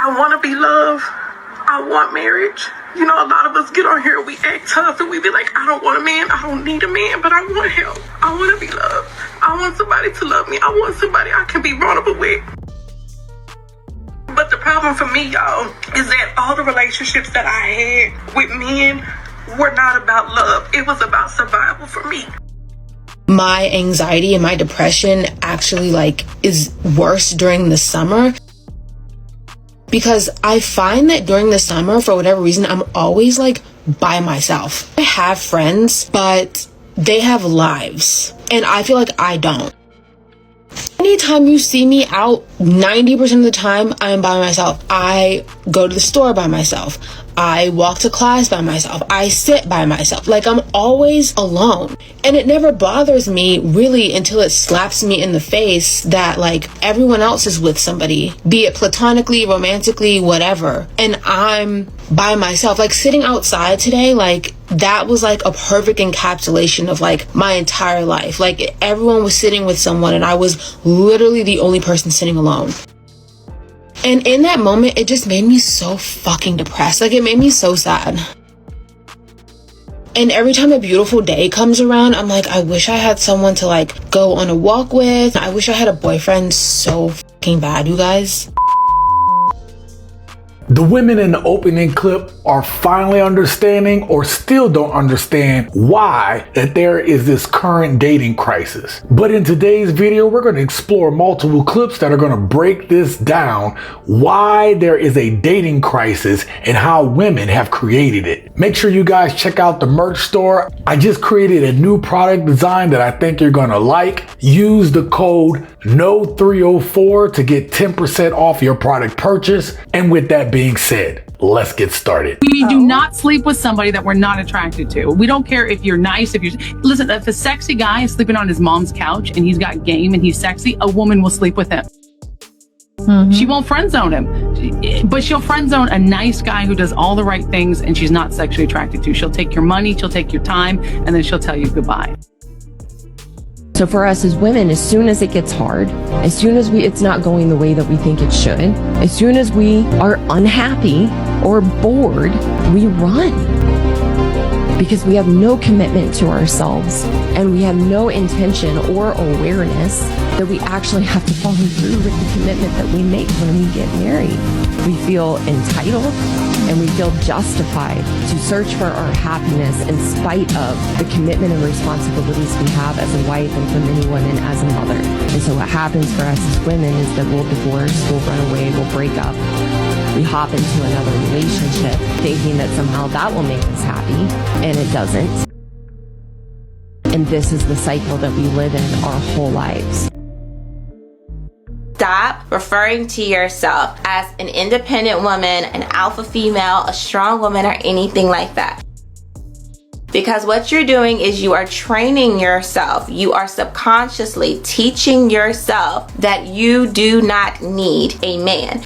I want to be loved. I want marriage. You know, a lot of us get on here and we act tough and we be like, I don't want a man, I don't need a man, but I want help. I want to be loved. I want somebody to love me. I want somebody I can be vulnerable with. But the problem for me, y'all, is that all the relationships that I had with men were not about love. It was about survival for me. My anxiety and my depression actually is worse during the summer, because I find that during the summer, for whatever reason, I'm always by myself. I have friends, but they have lives, and I feel like I don't. Anytime you see me out, 90% of the time, I am by myself. I go to the store by myself. I walk to class by myself. I sit by myself. I'm always alone. And it never bothers me really until it slaps me in the face that everyone else is with somebody, be it platonically, romantically, whatever. And I'm by myself. Sitting outside today, that was a perfect encapsulation of my entire life. Everyone was sitting with someone and I was literally the only person sitting alone. And in that moment, it just made me so fucking depressed. It made me so sad. And every time a beautiful day comes around, I'm I wish I had someone to go on a walk with. I wish I had a boyfriend so fucking bad, you guys. The women in the opening clip are finally understanding, or still don't understand, why that there is this current dating crisis. But in today's video, we're going to explore multiple clips that are going to break this down, why there is a dating crisis and how women have created it. Make sure you guys check out the merch store. I just created a new product design that I think you're going to like. Use the code KNOW304 to get 10% off your product purchase. And with that being said, let's get started. We do not sleep with somebody that we're not attracted to. We don't care if you're nice, listen, if a sexy guy is sleeping on his mom's couch and he's got game and he's sexy, a woman will sleep with him. Mm-hmm. She won't friend zone him, but she'll friend zone a nice guy who does all the right things and she's not sexually attracted to. She'll take your money, she'll take your time, and then she'll tell you goodbye. So for us as women, as soon as it gets hard, as soon as it's not going the way that we think it should, as soon as we are unhappy or bored, we run. Because we have no commitment to ourselves and we have no intention or awareness that we actually have to follow through with the commitment that we make when we get married. We feel entitled and we feel justified to search for our happiness in spite of the commitment and responsibilities we have as a wife and for many women as a mother. And so what happens for us as women is that we'll divorce, we'll run away, we'll break up. We hop into another relationship thinking that somehow that will make us happy, and it doesn't. And this is the cycle that we live in our whole lives. Stop referring to yourself as an independent woman, an alpha female, a strong woman, or anything like that. Because what you're doing is you are training yourself. You are subconsciously teaching yourself that you do not need a man.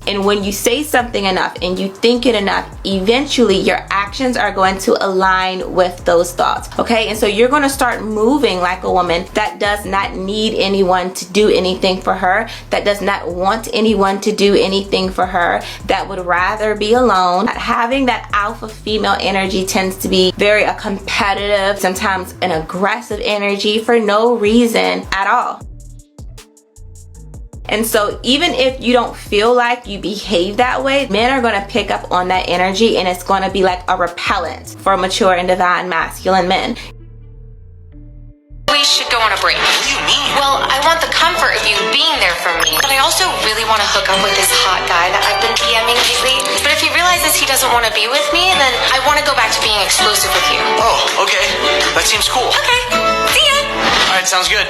And when you say something enough and you think it enough, eventually your actions are going to align with those thoughts, okay? And so you're going to start moving like a woman that does not need anyone to do anything for her, that does not want anyone to do anything for her, that would rather be alone. Having that alpha female energy tends to be very a competitive, sometimes an aggressive energy for no reason at all. And so even if you don't feel like you behave that way, men are going to pick up on that energy and it's going to be like a repellent for mature and divine masculine men. We should go on a break. What do you mean? Well, I want the comfort of you being there for me, but I also really want to hook up with this hot guy that I've been DMing lately. But if he realizes he doesn't want to be with me, then I want to go back to being exclusive with you. Oh, okay. That seems cool. Okay, see ya. All right, sounds good.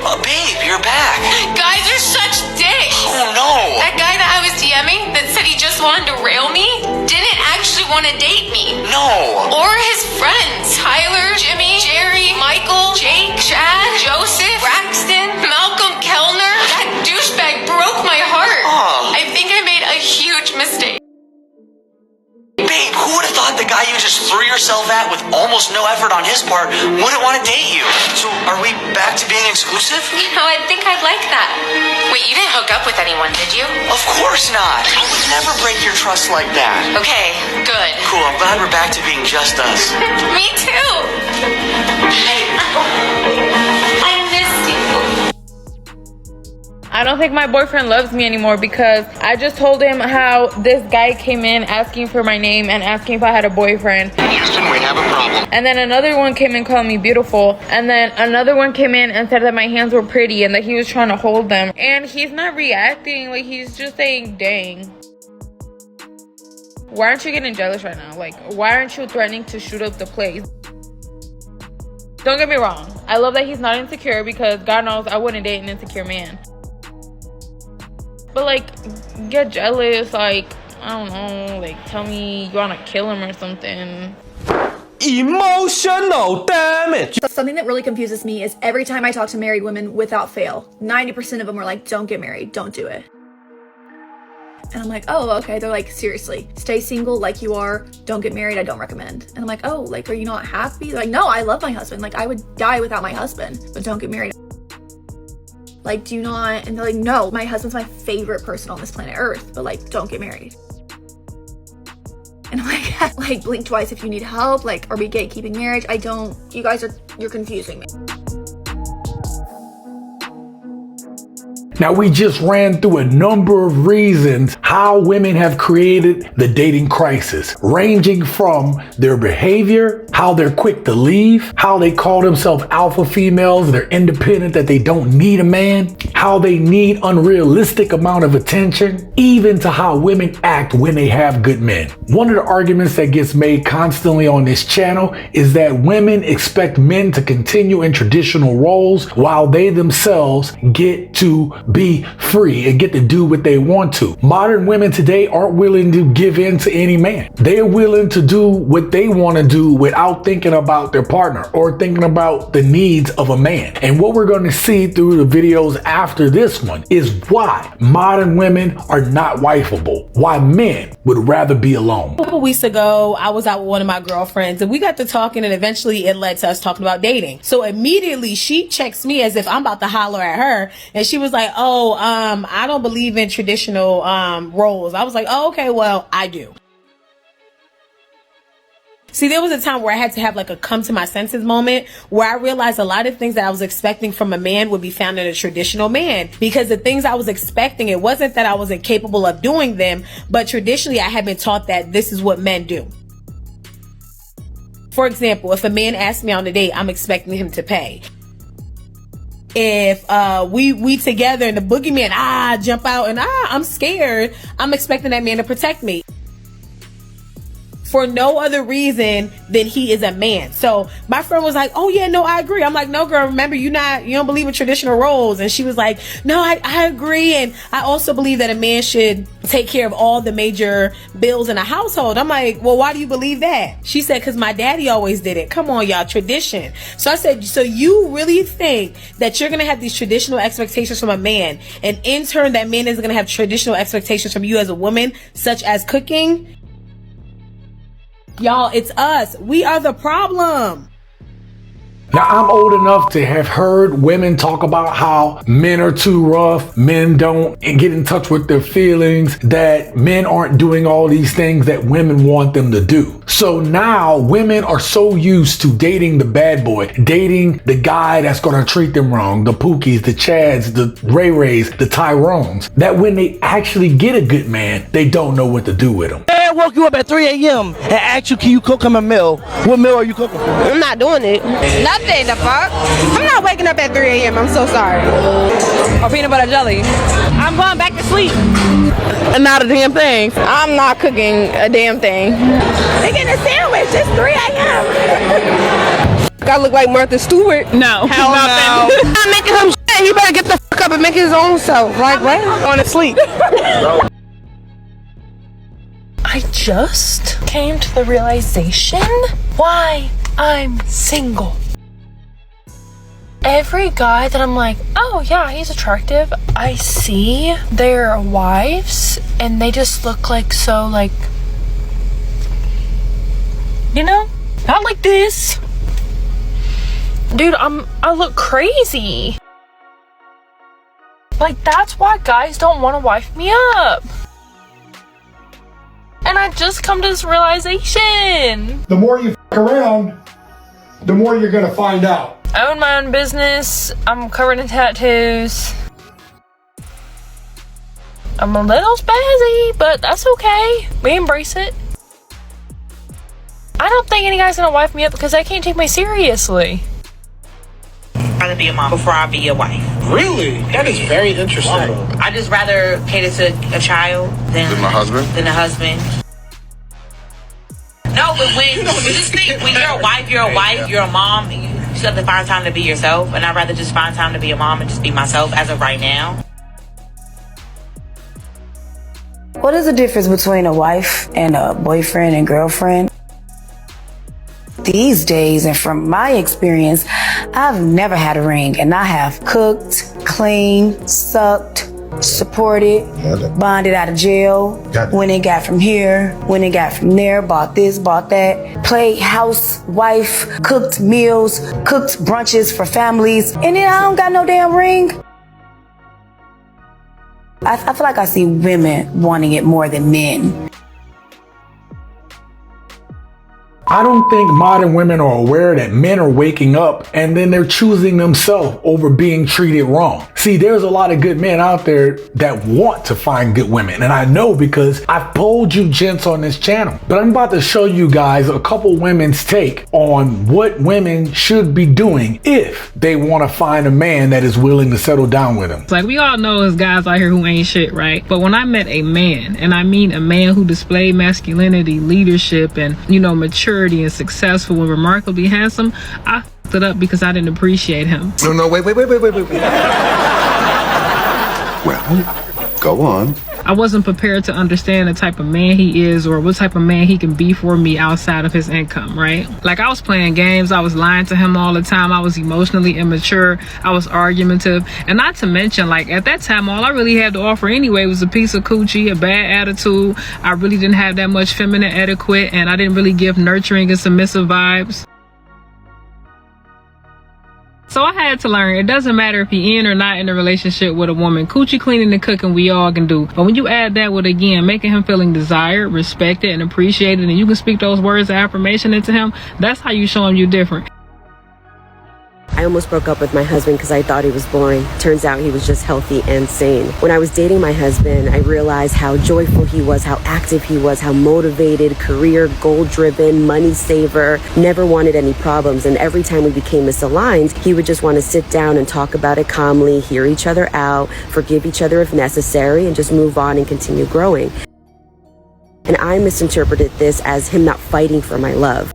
Oh, babe, you're back. Guys are such dicks. Oh, no. That guy that I was DMing that said he just wanted to rail me didn't actually want to date me. No. Or his friends. Tyler, Jimmy, Jerry, Michael, Jake, Chad, Joseph, Braxton, Malcolm Kellner. That douchebag broke my heart. I think I made a huge mistake. Babe, who would have thought the guy you just threw yourself at with almost no effort on his part wouldn't want to date you? So are we back to being exclusive? You know, I think I'd like that. Wait, up with anyone, did you? Of course not. I would never break your trust like that. Okay, good. Cool, I'm glad we're back to being just us. Me too. I missed you. I don't think my boyfriend loves me anymore because I just told him how this guy came in asking for my name and asking if I had a boyfriend. Houston, we have a problem. And then another one came in calling me beautiful. And then another one came in and said that my hands were pretty and that he was trying to hold them. And he's not reacting. Like, he's just saying, dang. Why aren't you getting jealous right now? Like, why aren't you threatening to shoot up the place? Don't get me wrong. I love that he's not insecure because God knows I wouldn't date an insecure man. But, like, get jealous, like, I don't know, like, tell me you want to kill him or something. Emotional damage. Something that really confuses me is every time I talk to married women without fail, 90% of them are like, don't get married, don't do it. And I'm like, oh, okay. They're like, seriously, stay single like you are, don't get married, I don't recommend. And I'm like, oh, like, are you not happy? They're like, no, I love my husband. Like, I would die without my husband, but don't get married. Like, do you not? And they're like, no, my husband's my favorite person on this planet Earth, but like, don't get married. And I'm like, blink twice if you need help. Like, are we gatekeeping marriage? You guys you're confusing me. Now, we just ran through a number of reasons how women have created the dating crisis, ranging from their behavior, how they're quick to leave, how they call themselves alpha females, they're independent, that they don't need a man, how they need unrealistic amount of attention, even to how women act when they have good men. One of the arguments that gets made constantly on this channel is that women expect men to continue in traditional roles while they themselves get to be free and get to do what they want to. Modern women today aren't willing to give in to any man. They're willing to do what they want to do without thinking about their partner or thinking about the needs of a man. And what we're going to see through the videos after this one is why modern women are not wifeable, why men would rather be alone. A couple weeks ago, I was out with one of my girlfriends and we got to talking, and eventually it led to us talking about dating. So immediately she checks me as if I'm about to holler at her, and she was like, oh, I don't believe in traditional roles. I was like, oh, okay, well, I do. See, there was a time where I had to have like a come to my senses moment where I realized a lot of things that I was expecting from a man would be found in a traditional man, because the things I was expecting, it wasn't that I wasn't capable of doing them, but traditionally I had been taught that this is what men do. For example, if a man asks me on a date, I'm expecting him to pay. If we together and the boogeyman jump out and I'm scared, I'm expecting that man to protect me for no other reason than he is a man. So my friend was like, oh yeah, no, I agree. I'm like, no girl, remember, you don't believe in traditional roles. And she was like, no, I agree. And I also believe that a man should take care of all the major bills in a household. I'm like, well, why do you believe that? She said, because my daddy always did it. Come on, y'all, tradition. So I said, so you really think that you're going to have these traditional expectations from a man, and in turn that man is going to have traditional expectations from you as a woman, such as cooking? Y'all, it's us. We are the problem. Now, I'm old enough to have heard women talk about how men are too rough, men don't get in touch with their feelings, that men aren't doing all these things that women want them to do. So now women are so used to dating the bad boy, dating the guy that's going to treat them wrong, the Pookies, the Chads, the Ray Rays, the Tyrones, that when they actually get a good man, they don't know what to do with him. I woke you up at 3 a.m. and asked you, can you cook him a meal? What meal are you cooking? I'm not doing it. Nothing, the fuck? I'm not waking up at 3 a.m. I'm so sorry. Or peanut butter jelly. I'm going back to sleep. And not a damn thing. I'm not cooking a damn thing. They getting a sandwich. It's 3 a.m. I look like Martha Stewart. No. Hell no. I'm making him shit. He better get the fuck up and make his own self. Like, what? Going to sleep. I just came to the realization why I'm single. Every guy that I'm like, oh yeah, he's attractive, I see their wives and they just look like so like, not like this. Dude, I look crazy. Like, that's why guys don't want to wife me up. And I just come to this realization. The more you f*** around, the more you're gonna find out. I own my own business. I'm covered in tattoos. I'm a little spazzy, but that's okay. We embrace it. I don't think any guy's gonna wife me up because I can't take me seriously. I'd rather be a mom before I'll be your wife. Really? That is very interesting. I just rather cater to a child than my husband. Than a husband. No, but when you just think when you're a wife, you're a mom. You still have to find time to be yourself, and I'd rather just find time to be a mom and just be myself as of right now. What is the difference between a wife and a boyfriend and girlfriend? These days, and from my experience, I've never had a ring, and I have cooked, cleaned, sucked, supported, bonded out of jail, went and got from here, went and got from there, bought this, bought that, played housewife, cooked meals, cooked brunches for families, and then I don't got no damn ring. I feel like I see women wanting it more than men. I don't think modern women are aware that men are waking up and then they're choosing themselves over being treated wrong. See, there's a lot of good men out there that want to find good women. And I know because I've polled you gents on this channel. But I'm about to show you guys a couple women's take on what women should be doing if they want to find a man that is willing to settle down with them. Like, we all know there's guys out here who ain't shit, right? But when I met a man, and I mean a man who displayed masculinity, leadership, and, you know, maturity and successful and remarkably handsome, I f***ed it up because I didn't appreciate him. No, wait. Well, go on. I wasn't prepared to understand the type of man he is or what type of man he can be for me outside of his income, right? Like, I was playing games, I was lying to him all the time, I was emotionally immature, I was argumentative, and not to mention, like, at that time, all I really had to offer anyway was a piece of coochie, a bad attitude. I really didn't have that much feminine etiquette, and I didn't really give nurturing and submissive vibes. So I had to learn, it doesn't matter if you're in or not in a relationship with a woman. Coochie cleaning and cooking we all can do. But when you add that with, again, making him feeling desired, respected, and appreciated, and you can speak those words of affirmation into him, that's how you show him you're different. I almost broke up with my husband because I thought he was boring. Turns out he was just healthy and sane. When I was dating my husband, I realized how joyful he was, how active he was, how motivated, career, goal-driven, money saver, never wanted any problems. And every time we became misaligned, he would just want to sit down and talk about it calmly, hear each other out, forgive each other if necessary, and just move on and continue growing. And I misinterpreted this as him not fighting for my love.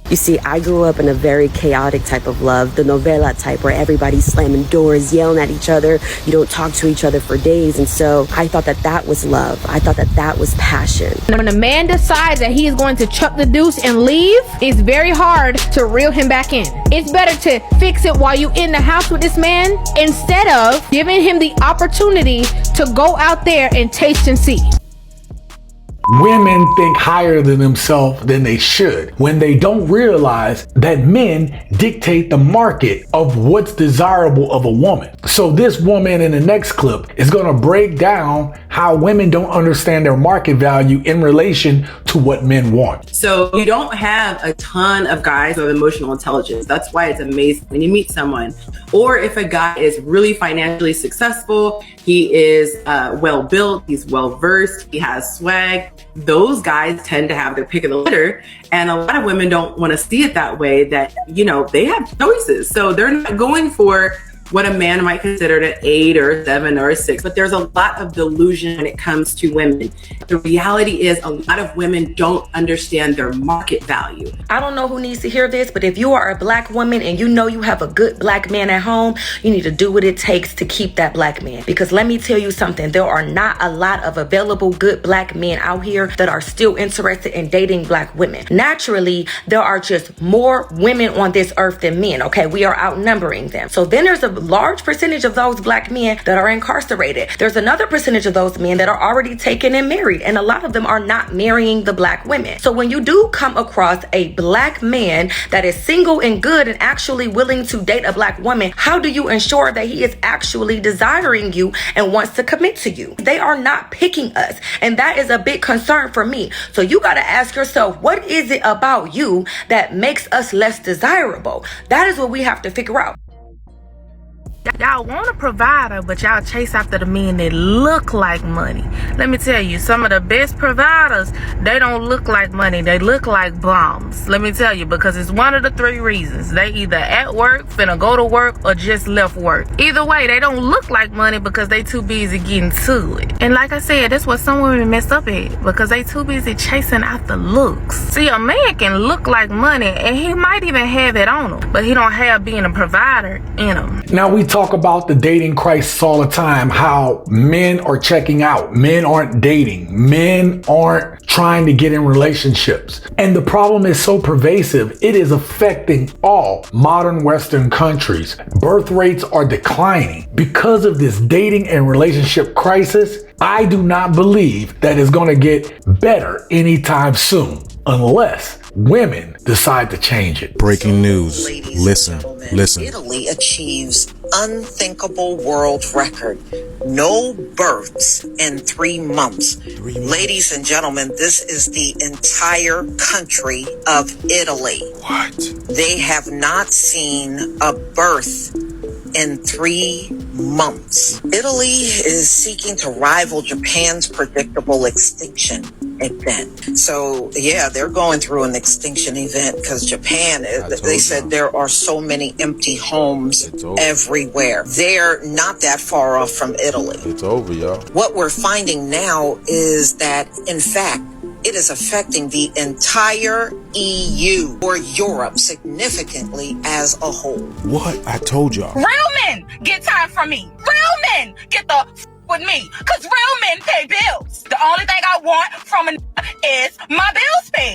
You see, I grew up in a very chaotic type of love, the novela type, where everybody's slamming doors, yelling at each other. You don't talk to each other for days. And so I thought that that was love. I thought that that was passion. When a man decides that he is going to chuck the deuce and leave, it's very hard to reel him back in. It's better to fix it while you're in the house with this man instead of giving him the opportunity to go out there and taste and see. Women think higher than themselves than they should when they don't realize that men dictate the market of what's desirable of a woman. So this woman in the next clip is going to break down how women don't understand their market value in relation to what men want. So you don't have a ton of guys with emotional intelligence. That's why it's amazing when you meet someone. Or if a guy is really financially successful, he is well built, he's well versed, he has swag. Those guys tend to have their pick of the litter, and a lot of women don't want to see it that way, that, you know, they have choices. So they're not going for what a man might consider an 8 or a 7 or a 6, but there's a lot of delusion when it comes to women. The reality is a lot of women don't understand their market value. I don't know who needs to hear this, but if you are a black woman and you know you have a good black man at home, you need to do what it takes to keep that black man. Because let me tell you something, there are not a lot of available good black men out here that are still interested in dating black women. Naturally, there are just more women on this earth than men, okay? We are outnumbering them. So then there's a large percentage of those black men that are incarcerated. There's another percentage of those men that are already taken and married, and a lot of them are not marrying the black women. So when you do come across a black man that is single and good and actually willing to date a black woman, how do you ensure that he is actually desiring you and wants to commit to you? They are not picking us, and that is a big concern for me. So you got to ask yourself, what is it about you that makes us less desirable? That is what we have to figure out. Y'all want a provider, but y'all chase after the men that look like money. Let me tell you, some of the best providers, they don't look like money. They look like bombs. Let me tell you, because it's one of the three reasons. They either at work, finna go to work, or just left work. Either way, they don't look like money because they too busy getting to it. And like I said, that's what some women mess up at, because they too busy chasing after looks. See, a man can look like money, and he might even have it on him, but he don't have being a provider in him. Now we talk about the dating crisis all the time, how men are checking out, men aren't dating, men aren't trying to get in relationships. And the problem is so pervasive, it is affecting all modern Western countries. Birth rates are declining because of this dating and relationship crisis. I do not believe that it's going to get better anytime soon, unless women decide to change it. Breaking news. Listen. Italy achieves unthinkable world record. No births in 3 months. Ladies and gentlemen, this is the entire country of Italy. What? They have not seen a birth in 3 months. Italy is seeking to rival Japan's predictable extinction event. So yeah, they're going through an extinction event because Japan, they said there are so many empty homes everywhere. They're not that far off from Italy. It's over, y'all. What we're finding now is that, in fact, it is affecting the entire EU or Europe significantly as a whole. What? I told y'all. Real men get time from me. Real men get the with me. Because real men pay bills. The only thing I want from a is my bills paid.